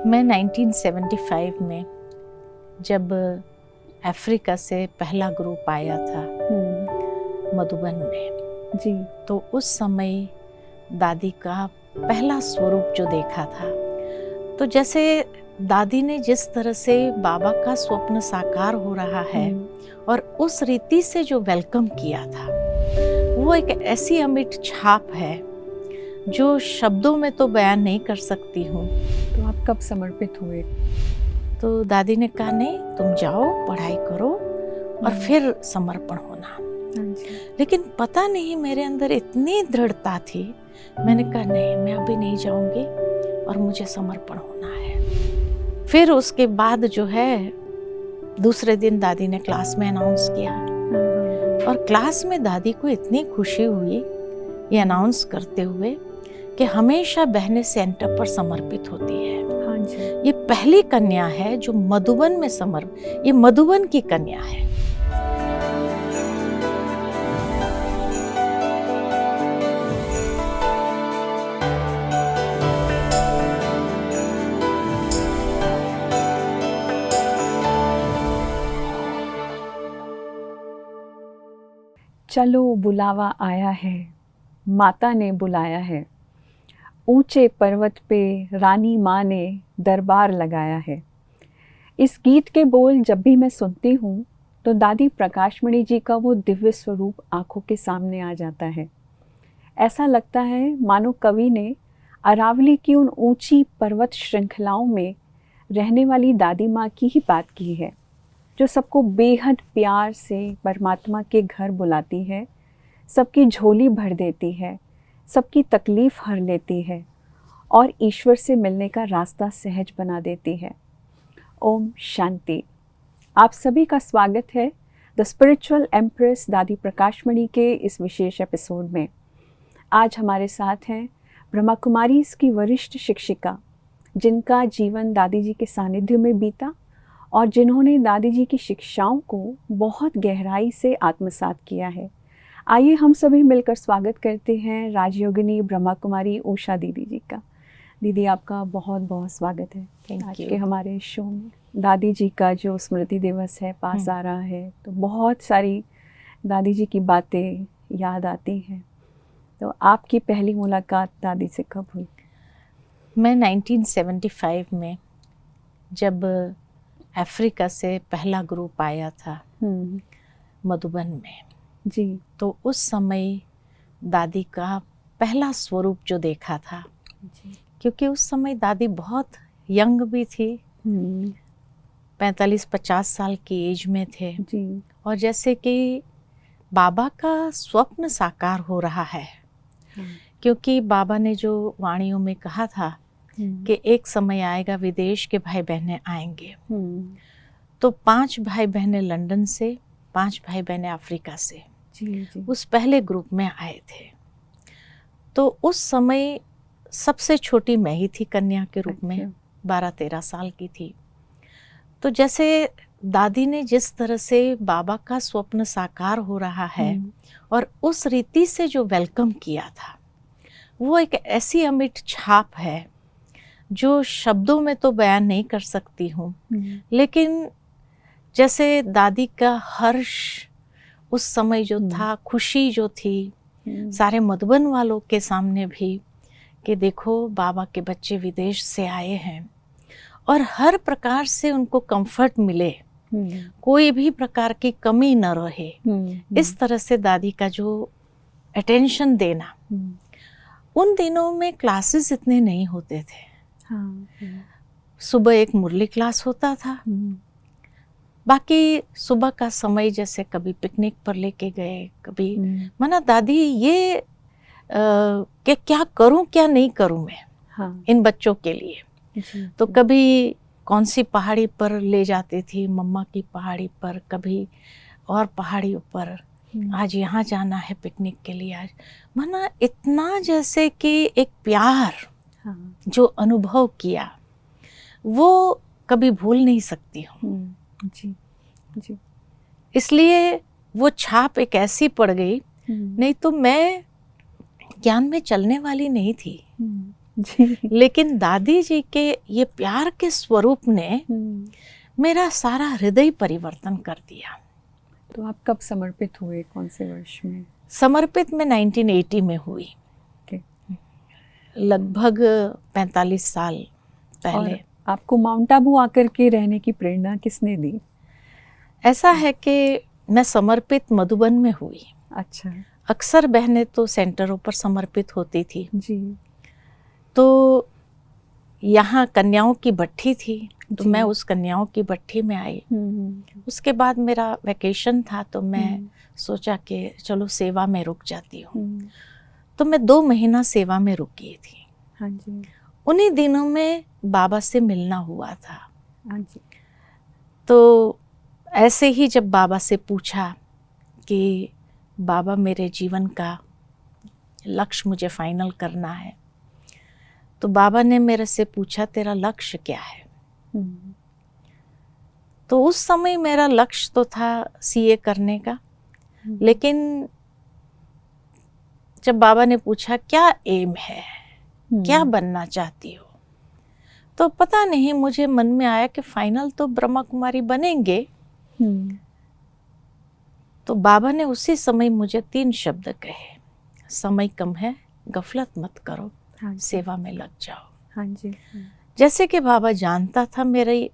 मैं 1975 में जब अफ्रीका से पहला ग्रुप आया था मधुबन में जी, तो उस समय दादी का पहला स्वरूप जो देखा था, तो जैसे दादी ने जिस तरह से बाबा का स्वप्न साकार हो रहा है और उस रीति से जो वेलकम किया था, वो एक ऐसी अमिट छाप है जो शब्दों में तो बयान नहीं कर सकती हूँ। तो आप कब समर्पित हुए? तो दादी ने कहा नहीं, तुम जाओ पढ़ाई करो और फिर समर्पण होना। लेकिन पता नहीं मेरे अंदर इतनी दृढ़ता थी, मैंने कहा नहीं, मैं अभी नहीं जाऊंगी और मुझे समर्पण होना है। फिर उसके बाद जो है दूसरे दिन दादी ने क्लास में अनाउंस किया और क्लास में दादी को इतनी खुशी हुई ये अनाउंस करते हुए कि हमेशा बहनें सेंटर पर समर्पित होती है। हाँ जी। ये पहली कन्या है जो मधुबन में ये मधुबन की कन्या है। चलो बुलावा आया है, माता ने बुलाया है, ऊंचे पर्वत पे रानी माँ ने दरबार लगाया है। इस गीत के बोल जब भी मैं सुनती हूँ तो दादी प्रकाशमणि जी का वो दिव्य स्वरूप आंखों के सामने आ जाता है। ऐसा लगता है मानो कवि ने अरावली की उन ऊंची पर्वत श्रृंखलाओं में रहने वाली दादी माँ की ही बात की है, जो सबको बेहद प्यार से परमात्मा के घर बुलाती है, सबकी झोली भर देती है, सबकी तकलीफ़ हर लेती है और ईश्वर से मिलने का रास्ता सहज बना देती है। ओम शांति। आप सभी का स्वागत है द स्पिरिचुअल एम्प्रेस दादी प्रकाशमणि के इस विशेष एपिसोड में। आज हमारे साथ हैं ब्रह्मा कुमारीज़ की वरिष्ठ शिक्षिका, जिनका जीवन दादी जी के सानिध्य में बीता और जिन्होंने दादी जी की शिक्षाओं को बहुत गहराई से आत्मसात किया है। आइए हम सभी मिलकर स्वागत करते हैं राजयोगिनी ब्रह्मा कुमारी उषा दीदी जी का। दीदी, आपका बहुत बहुत स्वागत है आज के हमारे शो में। दादी जी का जो स्मृति दिवस है पास आ रहा है, तो बहुत सारी दादी जी की बातें याद आती हैं। तो आपकी पहली मुलाकात दादी से कब हुई? मैं 1975 में जब अफ्रीका से पहला ग्रुप आया था मधुबन में जी, तो उस समय दादी का पहला स्वरूप जो देखा था जी, क्योंकि उस समय दादी बहुत यंग भी थी, 45-50 साल की एज में थे जी, और जैसे कि बाबा का स्वप्न साकार हो रहा है, क्योंकि बाबा ने जो वाणियों में कहा था कि एक समय आएगा विदेश के भाई बहनें आएंगे, तो 5 भाई बहनें लंदन से, 5 भाई बहनें अफ्रीका से जी, उस पहले ग्रुप में आए थे। तो उस समय सबसे छोटी मैं ही थी कन्या के रूप में, 12-13 साल की थी। तो जैसे दादी ने जिस तरह से बाबा का स्वप्न साकार हो रहा है और उस रीति से जो वेलकम किया था, वो एक ऐसी अमिट छाप है जो शब्दों में तो बयान नहीं कर सकती हूँ। लेकिन जैसे दादी का हर्ष उस समय जो था, खुशी जो थी सारे मधुबन वालों के सामने भी कि देखो बाबा के बच्चे विदेश से आए हैं और हर प्रकार से उनको कंफर्ट मिले, कोई भी प्रकार की कमी न रहे, इस तरह से दादी का जो अटेंशन देना। उन दिनों में क्लासेस इतने नहीं होते थे। सुबह एक मुरली क्लास होता था, बाकी सुबह का समय जैसे कभी पिकनिक पर लेके गए, कभी मना दादी ये कि क्या करूं क्या नहीं करूं मैं इन बच्चों के लिए। तो कभी कौन सी पहाड़ी पर ले जाती थी, मम्मा की पहाड़ी पर, कभी और पहाड़ियों पर, आज यहाँ जाना है पिकनिक के लिए, आज मना इतना जैसे कि एक प्यार जो अनुभव किया वो कभी भूल नहीं सकती हूँ। जी, जी। इसलिए वो छाप एक ऐसी पड़ गई, नहीं तो मैं ज्ञान में चलने वाली नहीं थी। जी। लेकिन दादी जी के ये प्यार के स्वरूप ने मेरा सारा हृदय परिवर्तन कर दिया। तो आप कब समर्पित हुए, कौन से वर्ष में? समर्पित मैं 1980 में हुई, Okay. लगभग 45 साल पहले। और आपको माउंट आबू आकर के रहने की प्रेरणा किसने दी? ऐसा है कि मैं समर्पित मधुबन में हुई। अच्छा। अक्सर बहनें तो सेंटरों पर समर्पित होती थी, जी। तो यहाँ कन्याओं की भट्ठी थी, तो जी। मैं उस कन्याओं की भट्ठी में आई। उसके बाद मेरा वैकेशन था, तो मैं सोचा कि चलो सेवा में रुक जाती हूँ। तो मैं 2 महीना सेवा में रुकी थी। हाँ जी। उन्हीं दिनों में बाबा से मिलना हुआ था। हाँ जी। तो ऐसे ही जब बाबा से पूछा कि बाबा मेरे जीवन का लक्ष्य मुझे फाइनल करना है, तो बाबा ने मेरे से पूछा तेरा लक्ष्य क्या है? तो उस समय मेरा लक्ष्य तो था सीए करने का, लेकिन जब बाबा ने पूछा क्या एम है, क्या बनना चाहती हो, तो पता नहीं मुझे मन में आया कि फाइनल तो ब्रह्मा कुमारी बनेंगे। तो बाबा ने उसी समय मुझे 3 शब्द कहे, समय कम है, गफलत मत करो, सेवा में लग जाओ। हाँ जी। जैसे कि बाबा जानता था, मेरे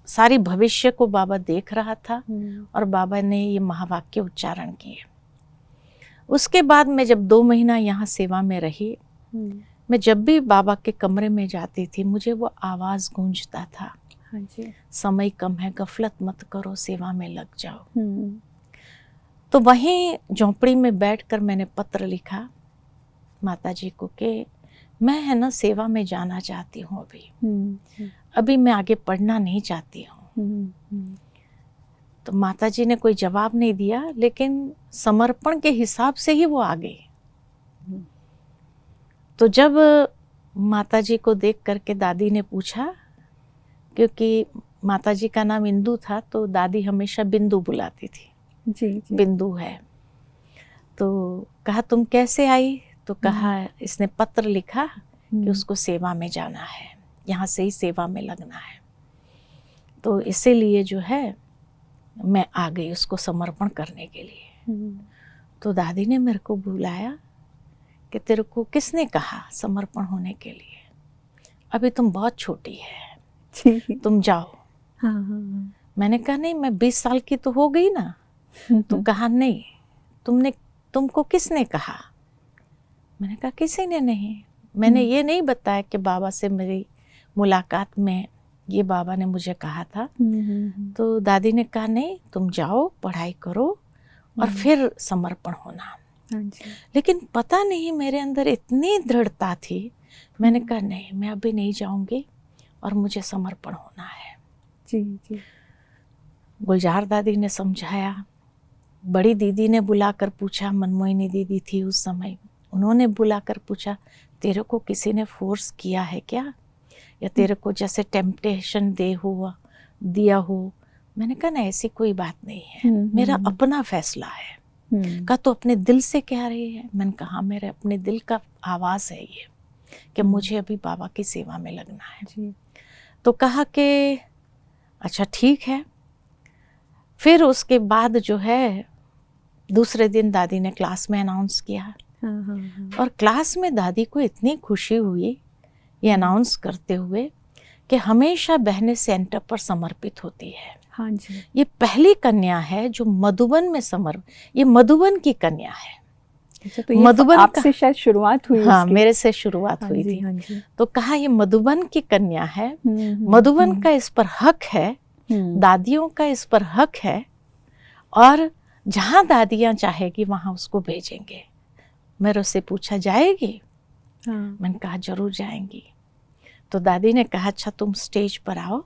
सारी भविष्य को बाबा देख रहा था, और बाबा ने ये महावाक्य उच्चारण किए। उसके बाद मैं जब 2 महीना यहाँ सेवा में रही, मैं जब भी बाबा के कमरे में जाती थी, मुझे वो आवाज़ गूंजता था, हाँ जी। समय कम है, गफलत मत करो, सेवा में लग जाओ। तो वहीं झोंपड़ी में बैठकर मैंने पत्र लिखा माता जी को कि मैं है ना सेवा में जाना चाहती हूँ, अभी मैं आगे पढ़ना नहीं चाहती हूँ। तो माता जी ने कोई जवाब नहीं दिया, लेकिन समर्पण के हिसाब से ही वो आ गई। तो जब माता जी को देख करके दादी ने पूछा, क्योंकि माता जी का नाम इंदु था, तो दादी हमेशा बिंदु बुलाती थी। जी। बिंदु है। तो कहा तुम कैसे आई? तो कहा इसने पत्र लिखा कि उसको सेवा में जाना है, यहाँ से ही सेवा में लगना है। तो इसीलिए जो है मैं आ गई उसको समर्पण करने के लिए। तो दादी ने मेरे को बुलाया कि तेरे को किसने कहा समर्पण होने के लिए? अभी तुम बहुत छोटी है, तुम जाओ। हाँ। मैंने कहा नहीं, मैं 20 साल की तो हो गई ना। तो कहा नहीं, तुमको किसने कहा? मैंने कहा किसी ने नहीं, मैंने ये नहीं बताया कि बाबा से मेरी मुलाकात में ये बाबा ने मुझे कहा था। तो दादी ने कहा नहीं, तुम जाओ, पढ़ाई करो और फिर समर्पण होना। लेकिन पता नहीं मेरे अंदर इतनी दृढ़ता थी, मैंने कहा नहीं, मैं अभी नहीं जाऊंगी और मुझे समर्पण होना है। जी। गुलजार दादी ने समझाया, बड़ी दीदी ने बुलाकर पूछा, मनमोहिनी दीदी थी उस समय, उन्होंने बुलाकर पूछा तेरे को किसी ने फोर्स किया है क्या, या तेरे को जैसे टेम्पटेशन दिया हो? मैंने कहा ना ऐसी कोई बात नहीं है, मेरा अपना फैसला है। कहा तो अपने दिल से कह रही है? मैंने कहा मेरे अपने दिल का आवाज़ है ये कि मुझे अभी बाबा की सेवा में लगना है। जी। तो कहा कि अच्छा ठीक है। फिर उसके बाद जो है दूसरे दिन दादी ने क्लास में अनाउंस किया। और क्लास में दादी को इतनी खुशी हुई ये अनाउंस करते हुए कि हमेशा बहनें सेंटर पर समर्पित होती है। हाँ जी। ये पहली कन्या है जो मधुबन में ये मधुबन की कन्या है। अच्छा, तो ये मधुबन आपसे शायद शुरुआत हुई? हाँ, मेरे से शुरुआत हुई थी। हाँ जी। तो कहा ये मधुबन की कन्या है, मधुबन का इस पर हक है, दादियों का इस पर हक है, और जहाँ दादियाँ चाहेगी वहाँ उसको भेजेंगे। मेरे से पूछा जाएगी? हाँ। मैंने कहा जरूर जाएंगी। तो दादी ने कहा अच्छा तुम स्टेज पर आओ,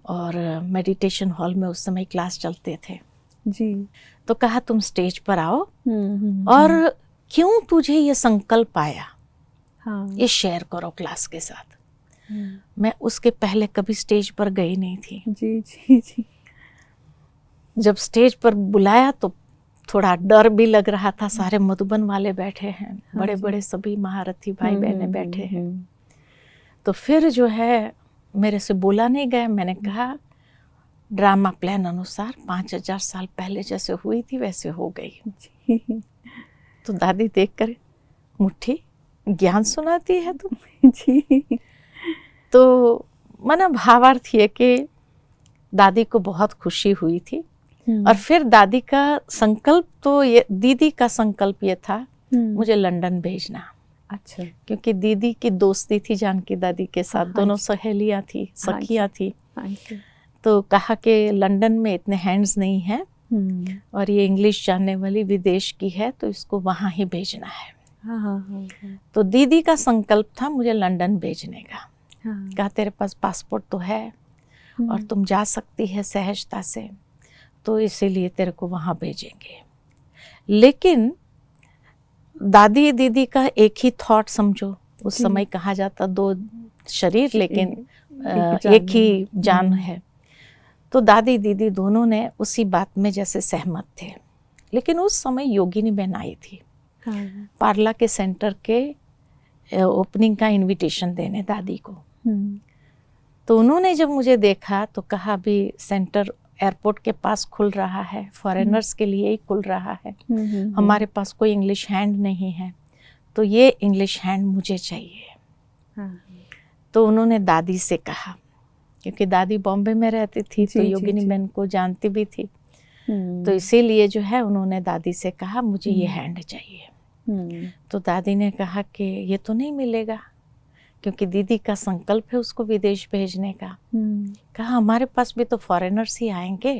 और मेडिटेशन हॉल में उस समय क्लास चलते थे। जी। तो कहा तुम स्टेज पर आओ, और क्यों तुझे ये संकल्प आया, हाँ, ये शेयर करो क्लास के साथ। मैं उसके पहले कभी स्टेज पर गई नहीं थी। जी। जब स्टेज पर बुलाया तो थोड़ा डर भी लग रहा था, सारे मधुबन वाले बैठे हैं, हाँ बड़े जी। बड़े सभी महारथी भाई बहने बैठे हैं। हम्म, तो फिर जो है मेरे से बोला नहीं गया। मैंने कहा ड्रामा प्लान अनुसार 5000 साल पहले जैसे हुई थी वैसे हो गई। जी तो दादी देखकर मुट्ठी ज्ञान सुनाती है तू। जी। तो माना भावार्थ ये कि दादी को बहुत खुशी हुई थी। और फिर दादी का संकल्प तो ये, दीदी का संकल्प ये था मुझे लंदन भेजना। अच्छा। क्योंकि दीदी की दोस्ती थी जानकी दादी के साथ, हाँ दोनों जी। सहेलियां थी, हाँ सखियां थी। हाँ जी। तो कहा कि लंदन में इतने हैंड्स नहीं हैं और ये इंग्लिश जानने वाली विदेश की है, तो इसको वहाँ ही भेजना है। हाँ हाँ हाँ। तो दीदी का संकल्प था मुझे लंदन भेजने का। हाँ। कहा तेरे पास पासपोर्ट तो है और तुम जा सकती है सहजता से, तो इसीलिए तेरे को वहाँ भेजेंगे। लेकिन दादी दीदी का एक ही थॉट समझो, उस समय कहा जाता दो शरीर लेकिन एक ही जान है। तो दादी दीदी दोनों ने उसी बात में जैसे सहमत थे। लेकिन उस समय योगिनी बहन आई थी पार्ला के सेंटर के ओपनिंग का इनविटेशन देने दादी को। तो उन्होंने जब मुझे देखा तो कहा अभी सेंटर एयरपोर्ट के पास खुल रहा है, फॉरेनर्स के लिए ही खुल रहा है, हमारे पास कोई इंग्लिश हैंड नहीं है, तो ये इंग्लिश हैंड मुझे चाहिए। तो उन्होंने दादी से कहा, क्योंकि दादी बॉम्बे में रहती थी तो योगिनी बहन को जानती भी थी, तो इसीलिए जो है उन्होंने दादी से कहा मुझे ये हैंड चाहिए। तो दादी ने कहा कि ये तो नहीं मिलेगा, क्योंकि दीदी का संकल्प है उसको विदेश भेजने का। कहा हमारे पास भी तो फॉरेनर्स ही आएंगे,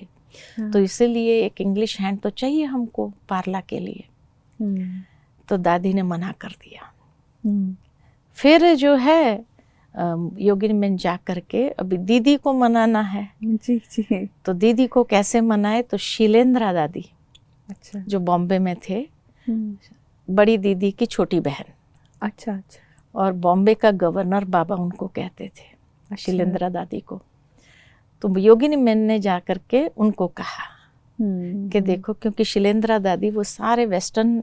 तो इसीलिए एक इंग्लिश हैंड तो चाहिए हमको पार्ला के लिए। तो दादी ने मना कर दिया। फिर जो है योगिनी बहन जा करके अभी दीदी को मनाना है। जी जी। तो दीदी को कैसे मनाए, तो शीलेंद्रा दादी, अच्छा, जो बॉम्बे में थे, बड़ी दीदी की छोटी बहन। अच्छा अच्छा। और बॉम्बे का गवर्नर बाबा उनको कहते थे, अच्छा। शीलेंद्रा दादी को। तो योगिनी बहन ने जा करके उनको कहा कि देखो, क्योंकि शीलेंद्रा दादी वो सारे वेस्टर्न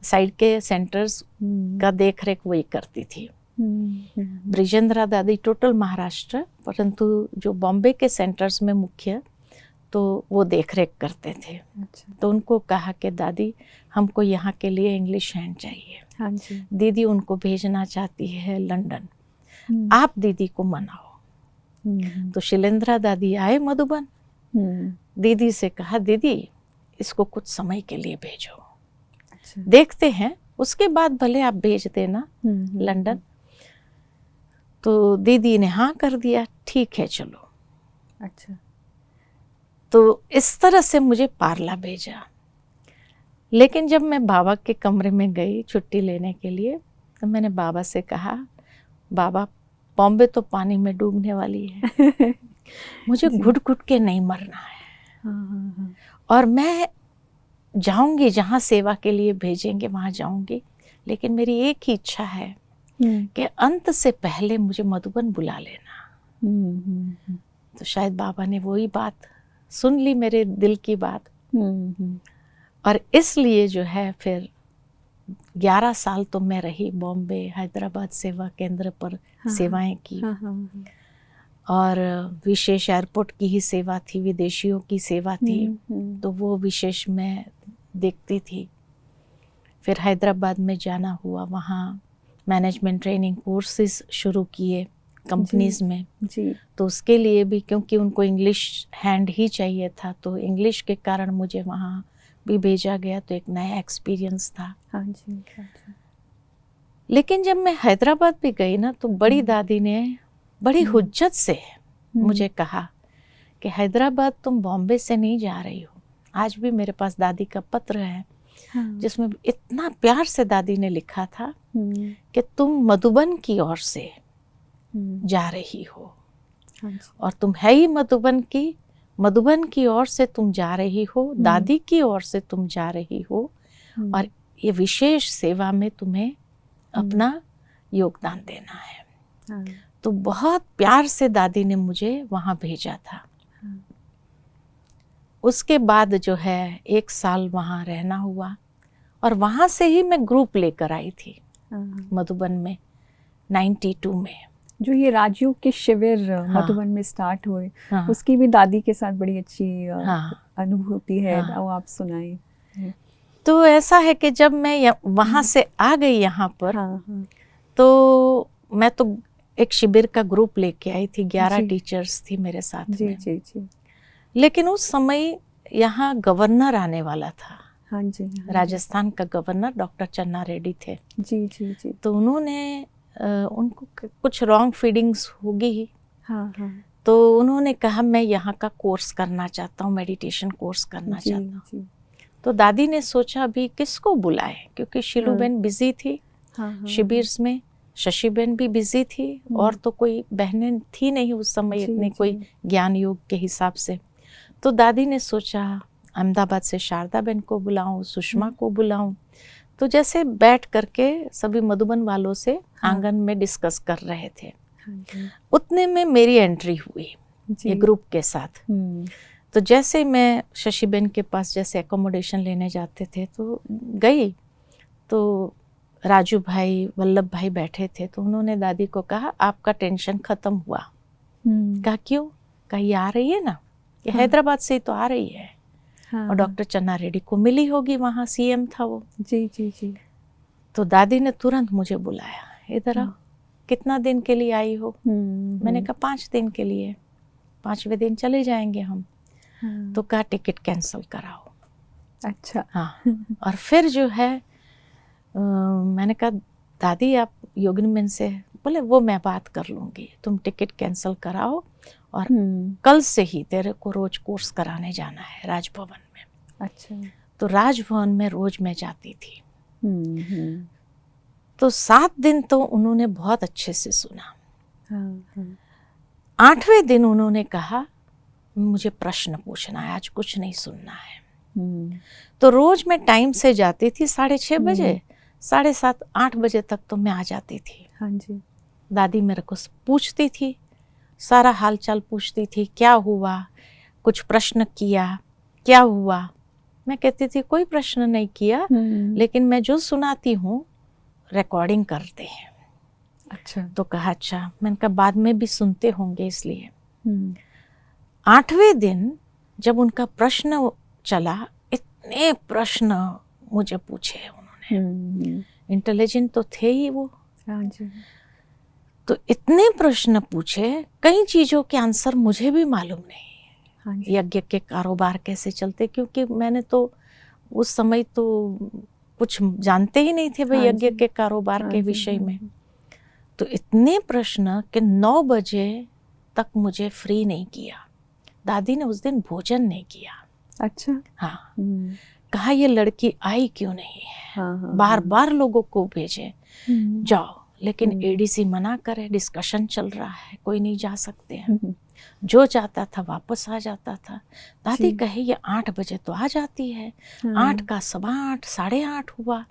साइड के सेंटर्स का देख रेख वही करती थी। ब्रिजेंद्रा दादी टोटल महाराष्ट्र, परंतु जो बॉम्बे के सेंटर्स में मुख्य तो वो देख रेख करते थे। अच्छा। तो उनको कहा कि दादी हमको यहाँ के लिए इंग्लिश हैंड चाहिए। हाँ जी। दीदी उनको भेजना चाहती है लंदन, आप दीदी को मनाओ। तो शीलेंद्रा दादी आए मधुबन, दीदी से कहा दीदी इसको कुछ समय के लिए भेजो, अच्छा। देखते हैं, उसके बाद भले आप भेज देना लंदन। तो दीदी ने हाँ कर दिया, ठीक है चलो। अच्छा। तो इस तरह से मुझे पार्ला भेजा। लेकिन जब मैं बाबा के कमरे में गई छुट्टी लेने के लिए, तो मैंने बाबा से कहा बाबा बॉम्बे तो पानी में डूबने वाली है, मुझे घुट घुट के नहीं मरना है। और मैं जाऊंगी जहाँ सेवा के लिए भेजेंगे वहाँ जाऊंगी, लेकिन मेरी एक ही इच्छा है कि अंत से पहले मुझे मधुबन बुला लेना। तो शायद बाबा ने वही बात सुन ली, मेरे दिल की बात। और इसलिए जो है फिर 11 साल तो मैं रही बॉम्बे हैदराबाद सेवा केंद्र पर, सेवाएं की। और विशेष एयरपोर्ट की ही सेवा थी, विदेशियों की सेवा थी, तो वो विशेष मैं देखती थी। फिर हैदराबाद में जाना हुआ, वहाँ मैनेजमेंट ट्रेनिंग कोर्सेज शुरू किए कंपनीज में जी। तो उसके लिए भी, क्योंकि उनको इंग्लिश हैंड ही चाहिए था, तो इंग्लिश के कारण मुझे वहाँ भी भेजा गया, तो एक नया एक्सपीरियंस था। हाँ जी। लेकिन जब मैं हैदराबाद भी गई ना, तो बड़ी दादी ने बड़ी हुज्जत से मुझे कहा कि हैदराबाद तुम बॉम्बे से नहीं जा रही हो। आज भी मेरे पास दादी का पत्र है, जिसमें इतना प्यार से दादी ने लिखा था कि तुम मधुबन की ओर से जा रही हो, और तुम है ही मधुबन की, मधुबन की ओर से तुम जा रही हो, दादी की ओर से तुम जा रही हो, और ये विशेष सेवा में तुम्हें अपना योगदान देना है। तो बहुत प्यार से दादी ने मुझे वहाँ भेजा था। उसके बाद जो है 1 साल वहाँ रहना हुआ और वहाँ से ही मैं ग्रुप लेकर आई थी मधुबन में 92 में। जो ये राजयोग के शिविर हाँ। मधुबन में स्टार्ट हुए, हाँ। उसकी भी दादी के साथ बड़ी अच्छी हाँ। अनुभूति है। हाँ। वो आप सुनाएं। तो ऐसा है कि जब मैं वहाँ से आ गई यहाँ पर, हाँ, हाँ। तो मैं तो एक शिविर का ग्रुप लेके आई थी, 11 जी। टीचर्स थी मेरे साथ जी में। जी जी। लेकिन उस समय यहाँ गवर्नर आने वाला था। हाँ जी, हाँ जी। राजस्थान का गवर्नर डॉक्टर चन्ना रेड्डी थे। जी जी जी। तो उन्होंने उनको कुछ रॉन्ग फीडिंग्स होगी ही। हाँ हाँ। तो उन्होंने कहा मैं यहाँ का कोर्स करना चाहता हूँ, मेडिटेशन कोर्स करना जी, चाहता हूँ। जी। तो दादी ने सोचा अभी किसको बुलाए, क्योंकि शीलूबेन बिजी थी हाँ, हाँ, शिविर में, शशिबेन भी बिजी थी और तो कोई बहनें थी नहीं उस समय जी, इतने जी। कोई ज्ञान योग के हिसाब से। तो दादी ने सोचा अहमदाबाद से शारदा बहन को बुलाऊं, सुषमा को बुलाऊं। तो जैसे बैठ करके सभी मधुबन वालों से हाँ। आंगन में डिस्कस कर रहे थे, हाँ जी। उतने में मेरी एंट्री हुई जी। ये ग्रुप के साथ। तो जैसे मैं शशिबेन के पास जैसे एकोमोडेशन लेने जाते थे तो गई, तो राजू भाई, वल्लभ भाई बैठे थे। तो उन्होंने दादी को कहा आपका टेंशन खत्म हुआ। कहा क्यों? कहा ये आ रही है ना, ये हाँ। हैदराबाद से ही तो आ रही है। हाँ। और डॉक्टर चन्ना रेड्डी को मिली होगी, वहाँ सीएम था वो। जी जी जी। तो दादी ने तुरंत मुझे बुलाया, इधर आओ, कितना दिन के लिए आई हो? मैंने कहा 5 दिन के लिए, 5वें दिन चले जाएंगे हम। हाँ। तो कहा टिकट कैंसिल कराओ। अच्छा। हाँ। और फिर जो है मैंने कहा दादी आप योगिनी मैन से, बोले वो मैं बात कर लूँगी, तुम टिकट कैंसिल कराओ और कल से ही तेरे को रोज कोर्स कराने जाना है राजभवन में। अच्छा। तो राजभवन में रोज मैं जाती थी। तो 7 दिन तो उन्होंने बहुत अच्छे से सुना। हाँ। 8वें दिन उन्होंने कहा मुझे प्रश्न पूछना है, आज कुछ नहीं सुनना है। तो रोज मैं टाइम से जाती थी, 6:30 बजे, 7:30, 8 बजे तक तो मैं आ जाती थी। हाँ जी। दादी मेरे को पूछती थी, सारा हालचाल पूछती थी, क्या हुआ, कुछ प्रश्न किया, क्या हुआ? मैं कहती थी कोई प्रश्न नहीं किया, लेकिन मैं जो सुनाती हूँ रिकॉर्डिंग करते हैं। अच्छा। तो कहा अच्छा। मैंने कहा बाद में भी सुनते होंगे इसलिए। 8वें दिन जब उनका प्रश्न चला, इतने प्रश्न मुझे पूछे उन्होंने। इंटेलिजेंट तो थे ही वो। हाँ जी। तो इतने प्रश्न पूछे, कई चीज़ों के आंसर मुझे भी मालूम नहीं। हाँ जी। यज्ञ के कारोबार कैसे चलते, क्योंकि मैंने तो उस समय तो कुछ जानते ही नहीं थे भाई हाँ यज्ञ जी। के कारोबार हाँ के जी, विषय हाँ में। जी। तो इतने प्रश्न कि 9 बजे तक मुझे फ्री नहीं किया। दादी ने उस दिन भोजन नहीं किया। अच्छा। हाँ। कहा ये लड़की आई क्यों नहीं है? हाँ। बार बार लोगों को भेजे जाओ, लेकिन हम्म। एडीसी मना करे, डिस्कशन चल रहा है, कोई नहीं जा सकते हैं। जो जाता था वापस आ जाता था। दादी जी। कहे ये 8 बजे तो आ जाती है। हाँ। 8 का 8:15, 8:30 हुआ।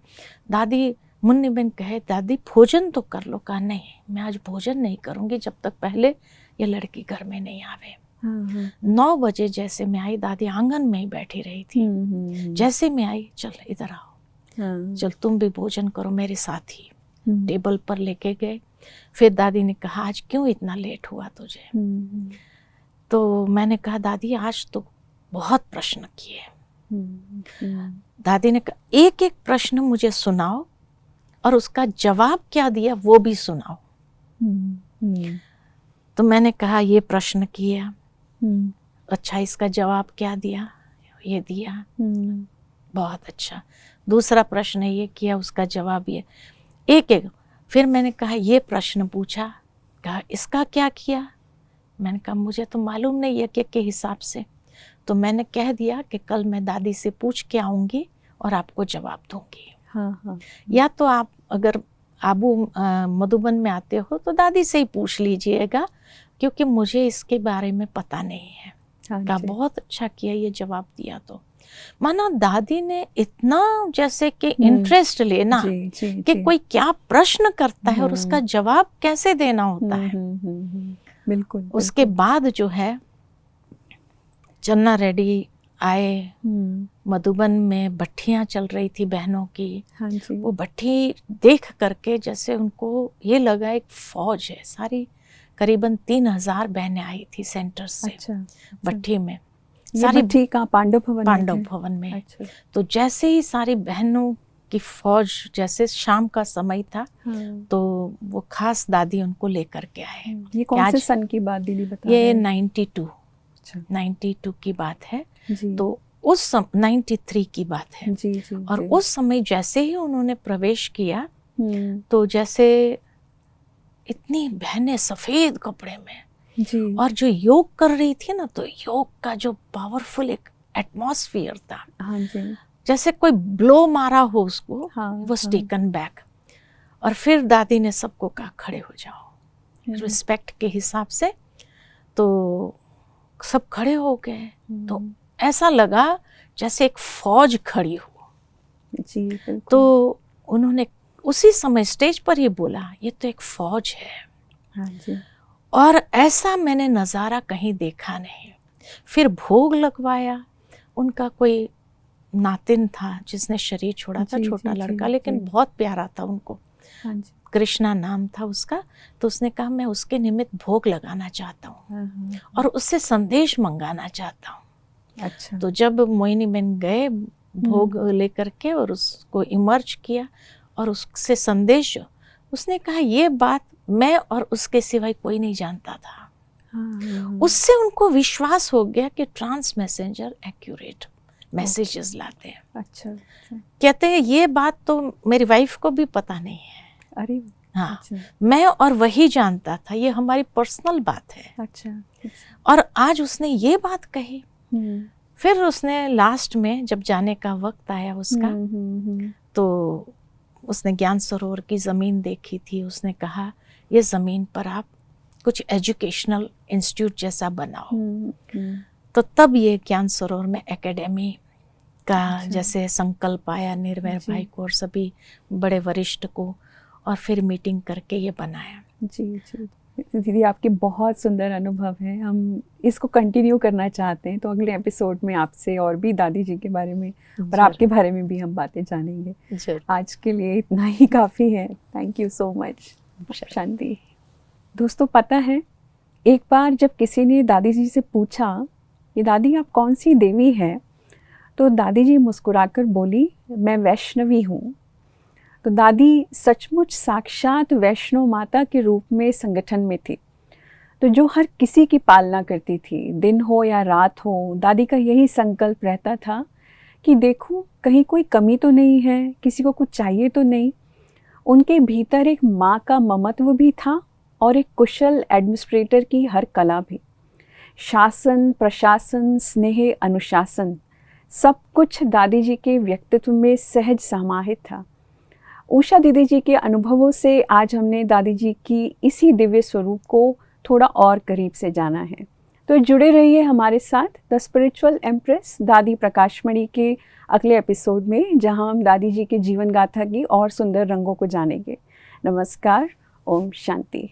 दादी, मुन्नी बहन कहे दादी भोजन तो कर लो। कहा नहीं, मैं आज भोजन नहीं करूँगी जब तक पहले ये लड़की घर में नहीं आवे। 9 बजे जैसे मैं आई, दादी आंगन में ही बैठी रही थी। जैसे मैं आई, चल इधर आओ, चल तुम भी भोजन करो मेरे साथ ही। टेबल पर लेके गए। फिर दादी ने कहा आज क्यों इतना लेट हुआ तुझे? तो मैंने कहा दादी आज तो बहुत प्रश्न किए। दादी ने कहा एक एक प्रश्न मुझे सुनाओ और उसका जवाब क्या दिया वो भी सुनाओ। तो मैंने कहा ये प्रश्न किया, अच्छा इसका जवाब क्या दिया? ये दिया, बहुत अच्छा। दूसरा प्रश्न ये किया, उसका जवाब ये, एक एक। फिर मैंने कहा ये प्रश्न पूछा, कहा इसका क्या किया? मैंने कहा मुझे तो मालूम नहीं है के हिसाब से। तो मैंने कह दिया कि कल मैं दादी से पूछ के आऊँगी और आपको जवाब दूंगी। हाँ। या तो आप अगर आबू मधुबन में आते हो तो दादी से ही पूछ लीजिएगा, क्योंकि मुझे इसके बारे में पता नहीं है। कहा बहुत अच्छा किया ये जवाब दिया। तो माना दादी ने इतना जैसे कि इंटरेस्ट लेना कि कोई क्या प्रश्न करता है और उसका जवाब कैसे देना होता है। बिल्कुल। उसके बाद जो है चन्ना रेड्डी आए, मधुबन में भट्टियाँ चल रही थी बहनों की। हाँ जी। वो भट्टी देख करके जैसे उनको ये लगा एक फौज है, सारी करीबन 3000 बहनें आई थी सेंटर से। अच्छा, भट्टी में सारी भट्टी कहाँ? पांडव भवन में? पांडव भवन में। अच्छा। तो जैसे ही सारी बहनों की फौज, जैसे शाम का समय था, तो वो खास दादी उनको लेकर के आए। ये कौन से सन की बात दीदी बता रहे ये हैं? 92। अच्छा। 92 की बात है जी। तो उस 93 की बात है। जी जी। और जी। उस समय जैसे ही उन्होंने प्रवेश किया तो जैसे इतनी बहनें सफेद कपड़े में जी। और जो योग कर रही थी ना, तो योग का जो पावरफुल एक एटमॉस्फेयर था। हाँ जी। जैसे कोई ब्लो मारा हो उसको। हाँ, वाज टेकन बैक। और फिर दादी ने सबको कहा खड़े हो जाओ रिस्पेक्ट के हिसाब से। तो सब खड़े हो गए। तो ऐसा लगा जैसे एक फौज खड़ी हो। जी बिल्कुल। तो उन्होंने उसी समय स्टेज पर ही बोला ये तो एक फौज है। हाँ जी। और ऐसा मैंने नज़ारा कहीं देखा नहीं। फिर भोग लगवाया। उनका कोई नातिन था जिसने शरीर छोड़ा था, छोटा लड़का, लेकिन बहुत प्यारा था उनको। हाँ जी। कृष्णा नाम था उसका। तो उसने कहा मैं उसके निमित्त भोग लगाना चाहता हूँ और उससे संदेश मंगाना चाहता हूँ। अच्छा। तो जब मोहिनी बहन गए भोग लेकर के और उसको इमर्ज किया और उससे संदेश, उसने कहा ये बात मैं और उसके सिवाय कोई नहीं जानता था। उससे उनको विश्वास हो गया कि ट्रांस मैसेंजर एक्यूरेट मैसेजेस लाते हैं। अच्छा। कहते हैं ये बात तो मेरी वाइफ को भी पता नहीं है। अरे हाँ। अच्छा। मैं और वही जानता था, ये हमारी पर्सनल बात है। अच्छा। और आज उसने ये बात कही। फिर उसने लास्ट में जब जाने का वक्त आया उसका, तो उसने ज्ञान सरोवर की ज़मीन देखी थी। उसने कहा ये ज़मीन पर आप कुछ एजुकेशनल इंस्टीट्यूट जैसा बनाओ। तो तब ये ज्ञान सरोवर में एकेडमी का जैसे संकल्प आया निर्भय भाई को और सभी बड़े वरिष्ठ को, और फिर मीटिंग करके ये बनाया। जी जी दीदी, आपके बहुत सुंदर अनुभव है। हम इसको कंटिन्यू करना चाहते हैं, तो अगले एपिसोड में आपसे और भी दादी जी के बारे में और आपके बारे में भी हम बातें जानेंगे। आज के लिए इतना ही काफ़ी है। थैंक यू सो मच शांति। दोस्तों, पता है एक बार जब किसी ने दादी जी से पूछा कि दादी आप कौन सी देवी है, तो दादी जी मुस्कुराकर बोली मैं वैष्णवी हूँ। तो दादी सचमुच साक्षात वैष्णो माता के रूप में संगठन में थी, तो जो हर किसी की पालना करती थी। दिन हो या रात हो, दादी का यही संकल्प रहता था कि देखूं कहीं कोई कमी तो नहीं है, किसी को कुछ चाहिए तो नहीं। उनके भीतर एक माँ का ममत्व भी था और एक कुशल एडमिनिस्ट्रेटर की हर कला भी। शासन, प्रशासन, स्नेह, अनुशासन, सब कुछ दादी जी के व्यक्तित्व में सहज समाहित था। उषा दीदी जी के अनुभवों से आज हमने दादी जी की इसी दिव्य स्वरूप को थोड़ा और करीब से जाना है। तो जुड़े रहिए हमारे साथ द स्पिरिचुअल एम्प्रेस दादी प्रकाशमणि के अगले एपिसोड में, जहां हम दादी जी के जीवन गाथा की और सुंदर रंगों को जानेंगे। नमस्कार, ओम शांति।